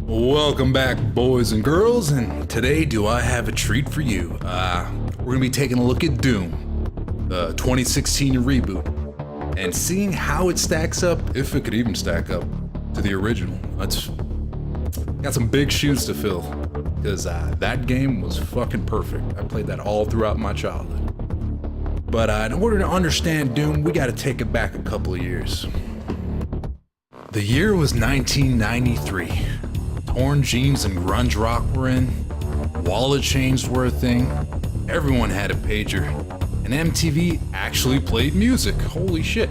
Welcome back, boys and girls, and today do I have a treat for you. We're gonna be taking a look at Doom, the 2016 reboot, and seeing how it stacks up, if it could even stack up, to the original. That's got some big shoes to fill, because that game was fucking perfect. I played that all throughout my childhood. But in order to understand Doom, we gotta take it back a couple of years. The year was 1993. Torn jeans and grunge rock were in, wallet chains were a thing, everyone had a pager, and MTV actually played music. Holy shit.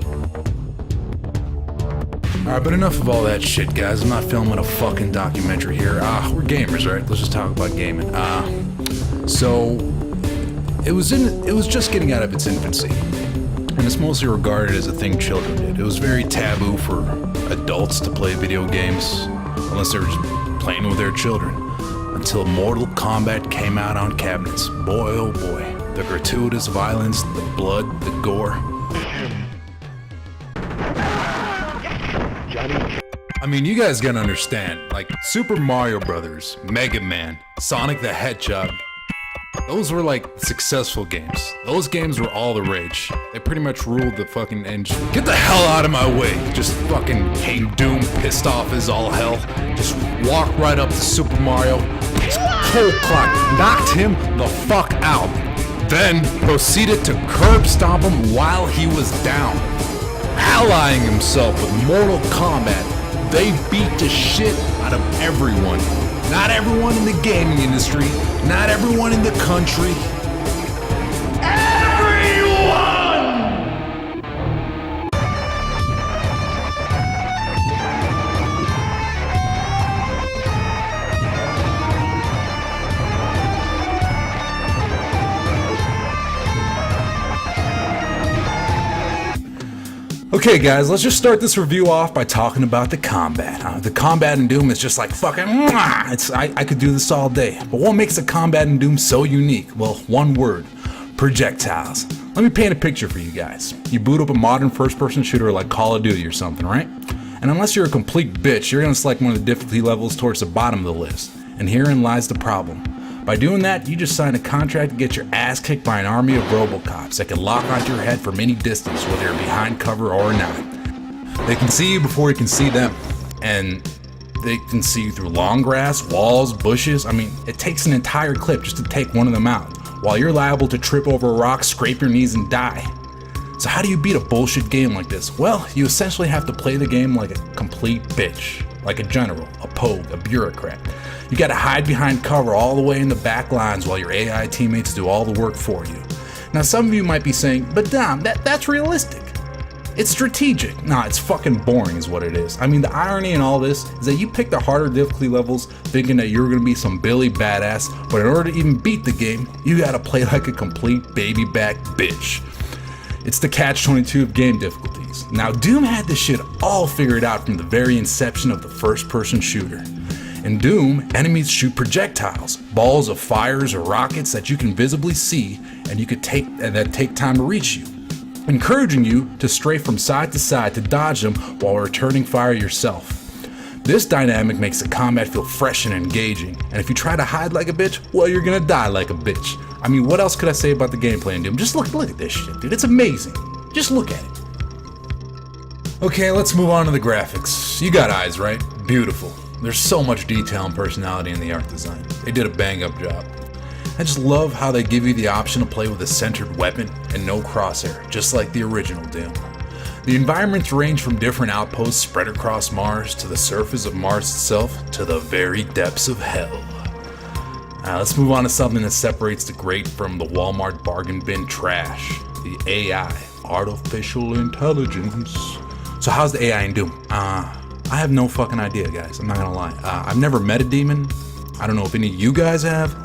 Alright, but enough of all that shit, guys. I'm not filming a fucking documentary here. We're gamers, right? Let's just talk about gaming. So it was just getting out of its infancy, and it's mostly regarded as a thing children did. It was very taboo for adults to play video games, unless they were just playing with their children, until Mortal Kombat came out on cabinets. Boy, oh boy, the gratuitous violence, the blood, the gore. I mean, you guys gotta understand, like Super Mario Brothers, Mega Man, Sonic the Hedgehog, those were like successful games. Those games were all the rage. They pretty much ruled the fucking engine. Get the hell out of my way! Just fucking came Doom, pissed off as all hell. Just walked right up to Super Mario. Cold clock, knocked him the fuck out. Then proceeded to curb stomp him while he was down. Allying himself with Mortal Kombat, they beat the shit out of everyone. Not everyone in the gaming industry, not everyone in the country. Everyone! Okay guys, let's just start this review off by talking about the combat. The combat in Doom is just like fucking I could do this all day. But what makes the combat in Doom so unique? Well, one word: projectiles. Let me paint a picture for you guys. You boot up a modern first-person shooter like Call of Duty or something, right? And unless you're a complete bitch, you're gonna select one of the difficulty levels towards the bottom of the list. And herein lies the problem. By doing that, you just sign a contract to get your ass kicked by an army of Robocops that can lock onto your head from any distance, whether you're behind cover or not. They can see you before you can see them, and they can see you through long grass, walls, bushes. I mean, it takes an entire clip just to take one of them out, while you're liable to trip over a rock, scrape your knees, and die. So how do you beat a bullshit game like this? Well, you essentially have to play the game like a complete bitch, like a general, a pogue, a bureaucrat. You gotta hide behind cover all the way in the back lines while your AI teammates do all the work for you. Now some of you might be saying, but Dom, that's realistic. It's strategic. Nah, it's fucking boring is what it is. I mean, the irony in all this is that you pick the harder difficulty levels thinking that you're gonna be some Billy badass, but in order to even beat the game, you gotta play like a complete baby back bitch. It's the catch-22 of game difficulties. Now Doom had this shit all figured out from the very inception of the first-person shooter. In Doom, enemies shoot projectiles, balls of fires or rockets that you can visibly see and that take time to reach you, encouraging you to strafe from side to side to dodge them while returning fire yourself. This dynamic makes the combat feel fresh and engaging, and if you try to hide like a bitch, well, you're gonna die like a bitch. I mean, what else could I say about the gameplay in Doom? Just look at this shit, dude. It's amazing. Just look at it. Okay, let's move on to the graphics. You got eyes, right? Beautiful. There's so much detail and personality in the art design. They did a bang-up job. I just love how they give you the option to play with a centered weapon and no crosshair, just like the original Doom. The environments range from different outposts spread across Mars to the surface of Mars itself to the very depths of hell. Now let's move on to something that separates the great from the Walmart bargain bin trash. The AI, artificial intelligence. So how's the AI in Doom? I have no fucking idea, guys. I'm not gonna lie. I've never met a demon. I don't know if any of you guys have.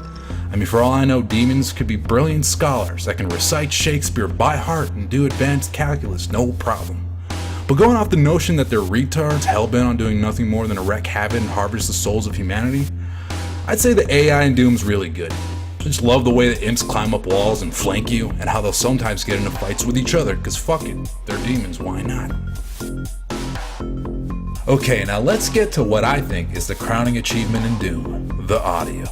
I mean, for all I know, demons could be brilliant scholars that can recite Shakespeare by heart and do advanced calculus, no problem. But going off the notion that they're retards hell-bent on doing nothing more than wreak havoc and harvest the souls of humanity, I'd say the AI in Doom's really good. I just love the way the imps climb up walls and flank you, and how they'll sometimes get into fights with each other, cause fuck it, they're demons, why not? Okay, now let's get to what I think is the crowning achievement in Doom, the audio.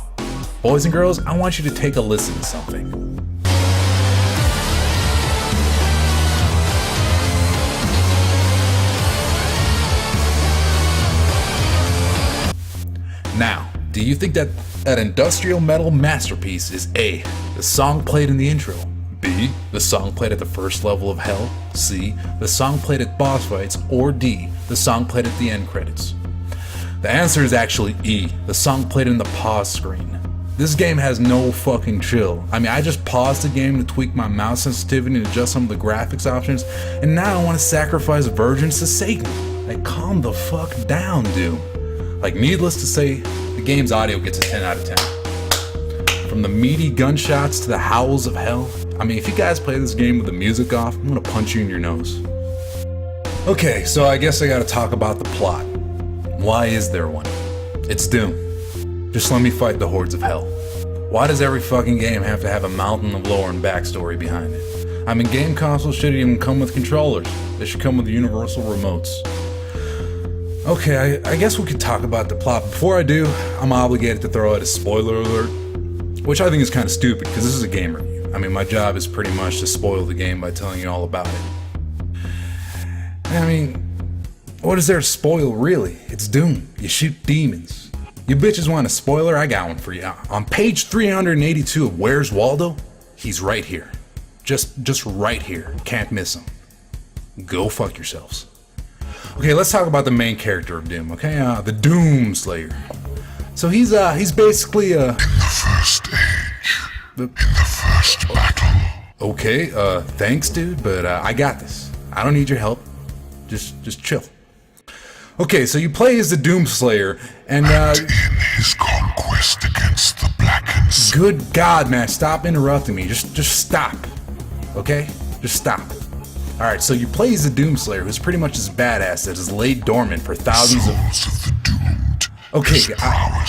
Boys and girls, I want you to take a listen to something. Now, do you think that industrial metal masterpiece is A, the song played in the intro, B, the song played at the first level of hell, C, the song played at boss fights, or D, the song played at the end credits? The answer is actually E, the song played in the pause screen. This game has no fucking chill. I mean, I just paused the game to tweak my mouse sensitivity and adjust some of the graphics options, and now I want to sacrifice virgins to Satan. Like, calm the fuck down, dude. Like, needless to say, the game's audio gets a 10 out of 10. From the meaty gunshots to the howls of hell. I mean, if you guys play this game with the music off, I'm gonna punch you in your nose. Okay, so I guess I gotta talk about the plot. Why is there one? It's Doom. Just let me fight the hordes of hell. Why does every fucking game have to have a mountain of lore and backstory behind it? I mean, game consoles shouldn't even come with controllers. They should come with universal remotes. Okay, I guess we could talk about the plot. Before I do, I'm obligated to throw out a spoiler alert, which I think is kind of stupid because this is a game review. I mean, my job is pretty much to spoil the game by telling you all about it. I mean, what is there to spoil, really? It's Doom. You shoot demons. You bitches want a spoiler? I got one for you. On page 382 of Where's Waldo, he's right here. Just right here. Can't miss him. Go fuck yourselves. Okay, let's talk about the main character of Doom, okay? The Doom Slayer. So he's basically In the first age. In the first battle. Okay, thanks, dude, but I got this. I don't need your help. Just chill. Okay, so you play as the Doom Slayer, and in his conquest against the Blackens. Good God, man, stop interrupting me. Just stop. Okay? Just stop. Alright, so you play as the Doom Slayer, who's pretty much this badass that is laid dormant for thousands of the doomed. Okay,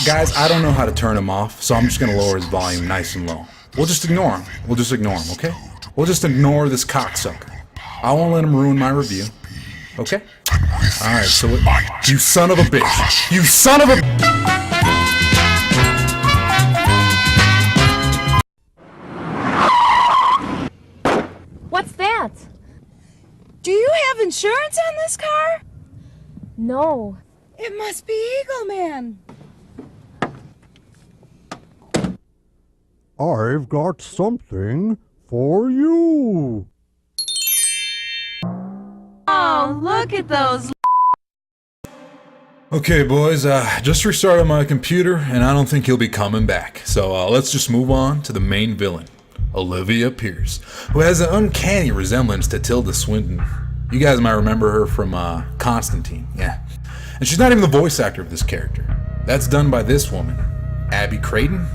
guys, I don't know how to turn him off, so I'm just gonna lower his volume nice and low. We'll just ignore him. Okay? We'll just ignore this cocksucker. I won't let him ruin my review. Okay? Alright, so you son of a bitch. You son of a... What's that? Do you have insurance on this car? No. It must be Eagle Man. I've got something for you. Oh, look at those. Okay, boys, just restarted my computer, and I don't think he'll be coming back. So let's just move on to the main villain, Olivia Pierce, who has an uncanny resemblance to Tilda Swinton. You guys might remember her from Constantine, yeah. And she's not even the voice actor of this character. That's done by this woman, Abby Creighton.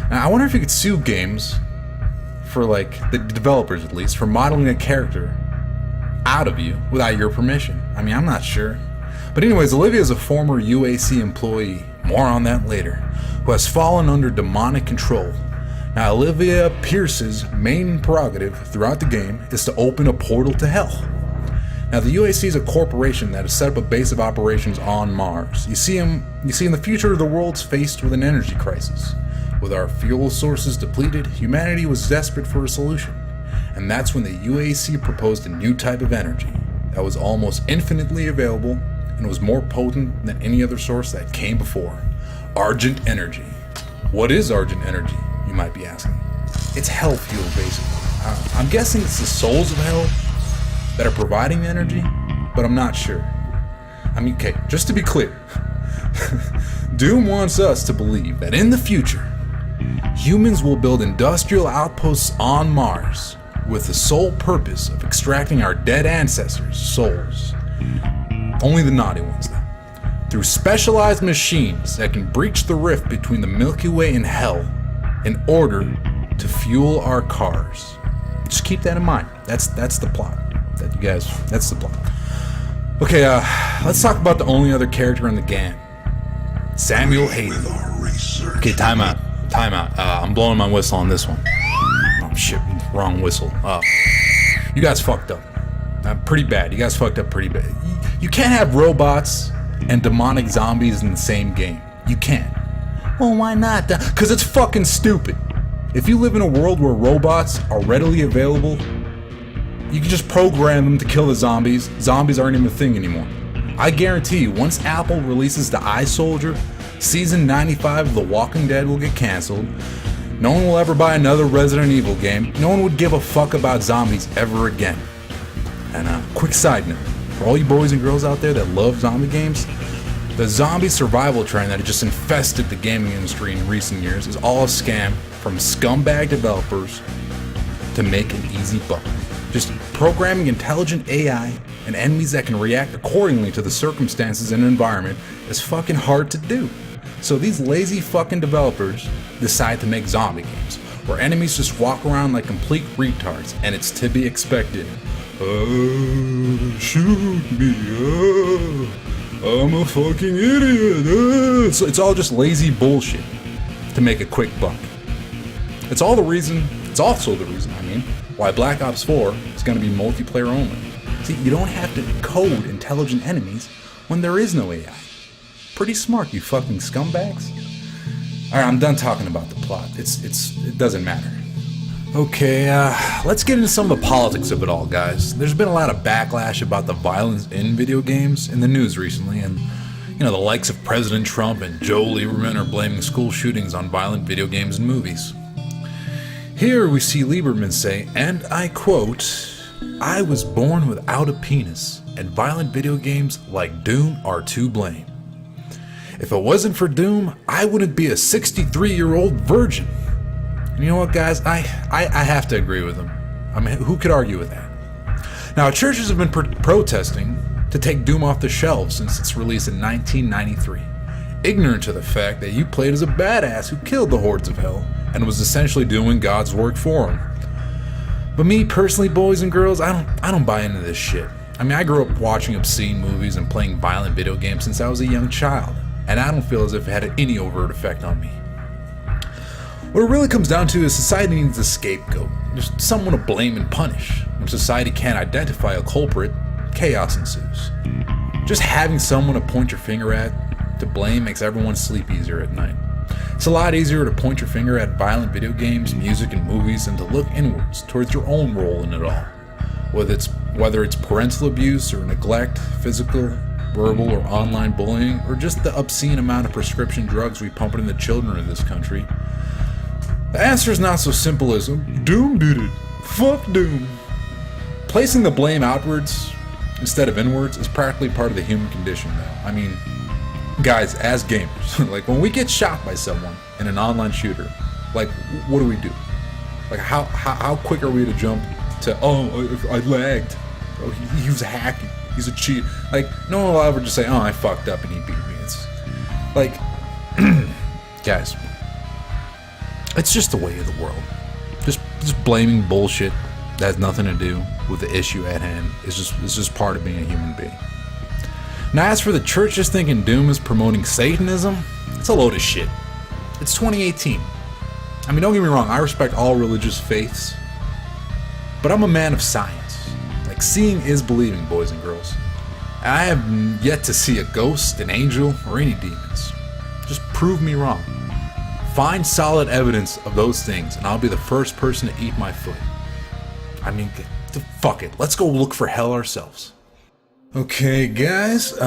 Now, I wonder if you could sue games, for like, the developers at least, for modeling a character out of you without your permission. I mean, I'm not sure. But anyways, Olivia is a former UAC employee, more on that later, who has fallen under demonic control. Now, Olivia Pierce's main prerogative throughout the game is to open a portal to hell. Now, the UAC is a corporation that has set up a base of operations on Mars. You see, in the future, the world's faced with an energy crisis. With our fuel sources depleted, humanity was desperate for a solution. And that's when the UAC proposed a new type of energy that was almost infinitely available and was more potent than any other source that came before. Argent energy. What is Argent energy, you might be asking? It's hell fuel, basically. I'm guessing it's the souls of hell that are providing the energy, but I'm not sure. I mean, okay, just to be clear, Doom wants us to believe that in the future, humans will build industrial outposts on Mars with the sole purpose of extracting our dead ancestors' souls. Only the naughty ones, though. Through specialized machines that can breach the rift between the Milky Way and hell in order to fuel our cars. Just keep that in mind. That's the plot. That's the plot. Okay, let's talk about the only other character in the game. Samuel Hayden. Okay, time out. I'm blowing my whistle on this one. Oh shit, wrong whistle. You guys fucked up. Pretty bad. You guys fucked up pretty bad. You can't have robots and demonic zombies in the same game. You can't. Well, why not? Because it's fucking stupid. If you live in a world where robots are readily available, you can just program them to kill the zombies. Zombies aren't even a thing anymore. I guarantee you, once Apple releases the iSoldier, season 95 of The Walking Dead will get canceled. No one will ever buy another Resident Evil game. No one would give a fuck about zombies ever again. And quick side note, for all you boys and girls out there that love zombie games, the zombie survival trend that has just infested the gaming industry in recent years is all a scam from scumbag developers to make an easy buck. Just programming intelligent AI and enemies that can react accordingly to the circumstances and environment is fucking hard to do. So these lazy fucking developers decide to make zombie games where enemies just walk around like complete retards, and it's to be expected. Shoot me, I'm a fucking idiot. So it's all just lazy bullshit to make a quick buck. It's also the reason, why Black Ops 4 is going to be multiplayer only. See, you don't have to code intelligent enemies when there is no AI. Pretty smart, you fucking scumbags. Alright, I'm done talking about the plot. It doesn't matter. Okay, let's get into some of the politics of it all, guys. There's been a lot of backlash about the violence in video games in the news recently, and the likes of President Trump and Joe Lieberman are blaming school shootings on violent video games and movies. Here we see Lieberman say, and I quote, "I was born without a penis, and violent video games like Doom are to blame. If it wasn't for Doom, I wouldn't be a 63-year-old virgin." And you know what, guys? I have to agree with him. I mean, who could argue with that? Now, churches have been protesting to take Doom off the shelves since its release in 1993, ignorant to the fact that you played as a badass who killed the hordes of hell and was essentially doing God's work for him. But me personally, boys and girls, I don't buy into this shit. I mean, I grew up watching obscene movies and playing violent video games since I was a young child, and I don't feel as if it had any overt effect on me. What it really comes down to is society needs a scapegoat, just someone to blame and punish. When society can't identify a culprit, chaos ensues. Just having someone to point your finger at, to blame, makes everyone sleep easier at night. It's a lot easier to point your finger at violent video games, music, and movies than to look inwards towards your own role in it all. Whether it's parental abuse or neglect, physical, verbal, or online bullying, or just the obscene amount of prescription drugs we pump into children in this country. The answer is not so simple as, Doom did it. Fuck Doom. Placing the blame outwards instead of inwards is practically part of the human condition, though. I mean, guys, as gamers, like when we get shot by someone in an online shooter, like what do? Like how quick are we to jump to, I lagged, he was hacking, he's a cheat. Like no one will ever just say, I fucked up and he beat me. It's like, guys, it's just the way of the world. Just blaming bullshit that has nothing to do with the issue at hand is just part of being a human being. Now, as for the churches thinking Doom is promoting Satanism, it's a load of shit. It's 2018. I mean, don't get me wrong, I respect all religious faiths, but I'm a man of science. Like, seeing is believing, boys and girls. And I have yet to see a ghost, an angel, or any demons. Just prove me wrong. Find solid evidence of those things, and I'll be the first person to eat my foot. I mean, fuck it. Let's go look for hell ourselves. Okay, guys,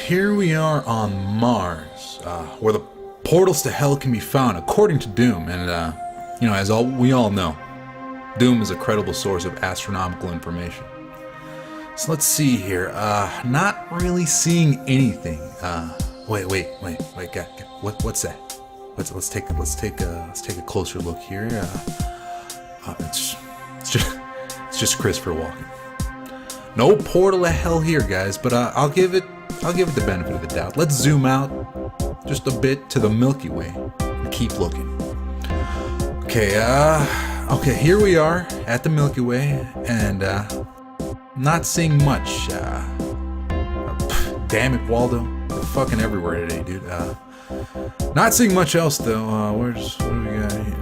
here we are on Mars, where the portals to hell can be found, according to Doom. And, as we all know, Doom is a credible source of astronomical information. So let's see here. Not really seeing anything. Wait, guys, what's that? Let's take a closer look here. It's just Christopher Walken. No portal to hell here, guys, but I'll give it the benefit of the doubt. Let's zoom out just a bit to the Milky Way and keep looking. Okay, here we are at the Milky Way, and not seeing much. Damn it, Waldo, they're fucking everywhere today, dude. Not seeing much else though. What do we got here?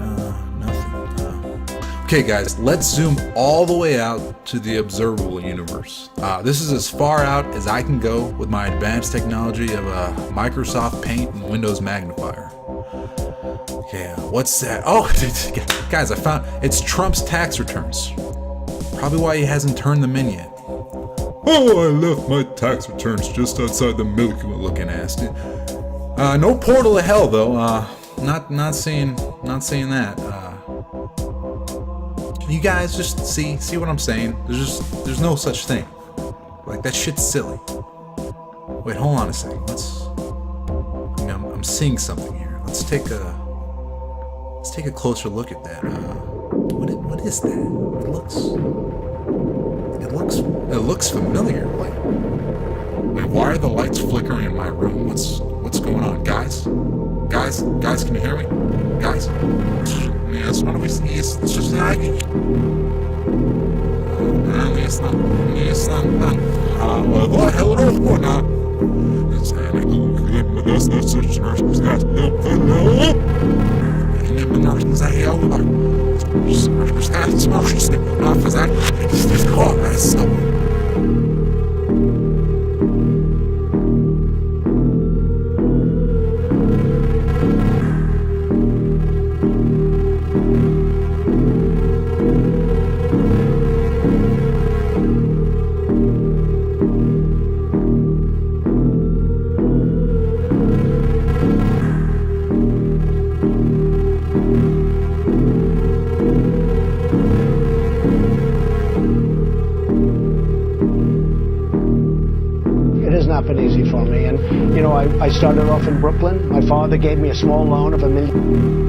Nothing. Okay guys, let's zoom all the way out to the observable universe. This is as far out as I can go with my advanced technology of Microsoft Paint and Windows Magnifier. Okay, what's that? Oh, guys, I found it's Trump's tax returns. Probably why he hasn't turned them in yet. Oh, I left my tax returns just outside the Milky Way looking ass. No portal to hell though. Not seeing that. You guys just see what I'm saying? There's no such thing. Like, that shit's silly. Wait, hold on a second. I'm seeing something here. Let's take a closer look at that. What is that? It looks familiar. Wait, why are the lights flickering in my room? What's going on, guys? Guys, can you hear me? Guys? Yes, what do we see? It's just like... What? Hello? Been easy for me, and you know, I started off in Brooklyn. My father gave me a small loan of $1 million.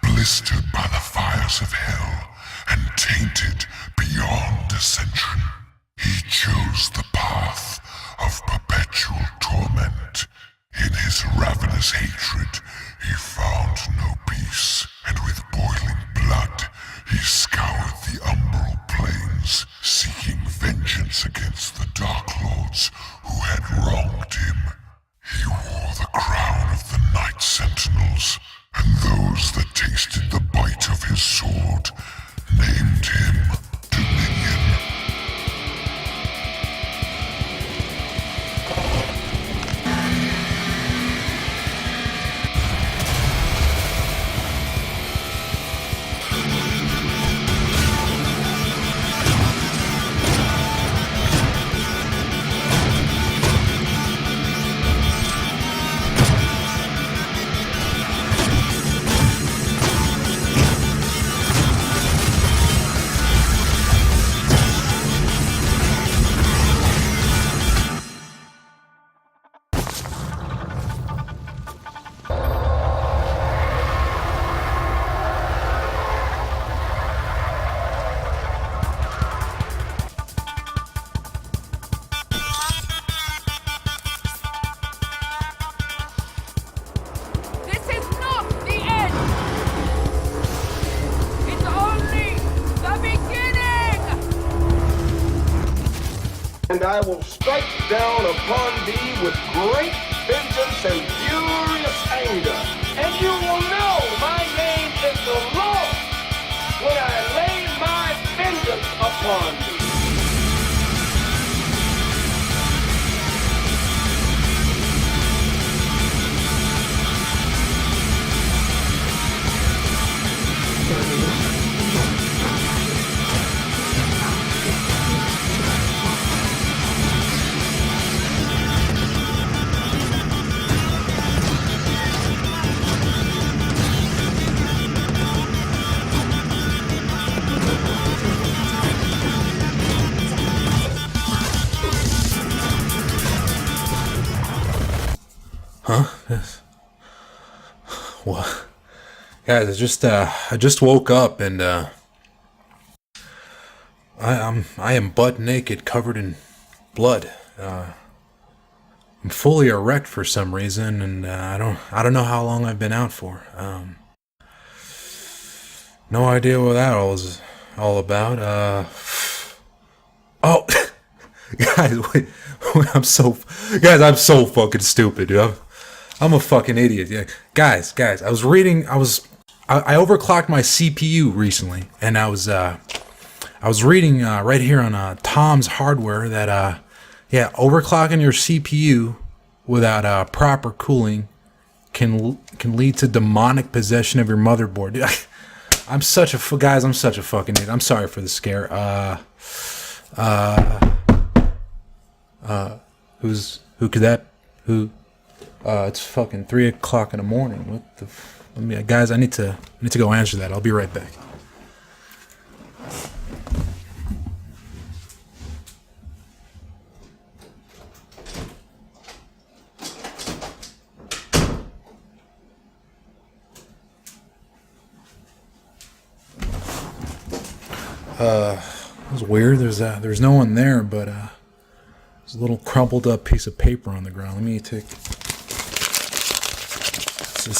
Blistered by the fires of hell and tainted beyond ascension, he chose the path of perpetual torment. In his ravenous hatred, he found no peace, and with boiling blood, he scoured the umbral plains, seeking vengeance against the Dark Lords who had wronged him. He wore the crown of the Night Sentinels, and those that tasted the bite of his sword named him Dominion. And I will strike down upon thee with great vengeance and furious anger. And you will know my name is the Lord when I lay my vengeance upon thee. Huh? What? Guys, I just woke up and I am butt naked, covered in blood. I'm fully erect for some reason, and I don't know how long I've been out for. No idea what that was all about. Oh, guys, wait, I'm so fucking stupid, dude. I'm a fucking idiot. Yeah, guys, I was reading. I overclocked my CPU recently, and I was reading right here on Tom's Hardware that overclocking your CPU without proper cooling can lead to demonic possession of your motherboard. Dude, I'm such a fucking idiot. I'm sorry for the scare. It's fucking 3 o'clock in the morning. What the? Guys, I need to go answer that. I'll be right back. It was weird. There's no one there, but there's a little crumpled up piece of paper on the ground. Let me take. It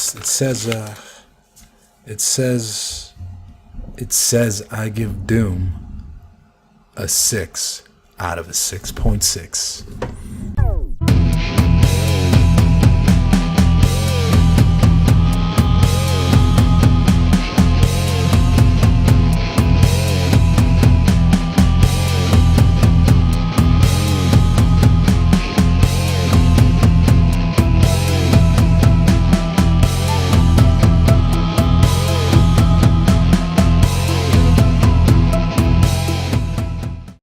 says I give Doom a 6 out of a 6.6.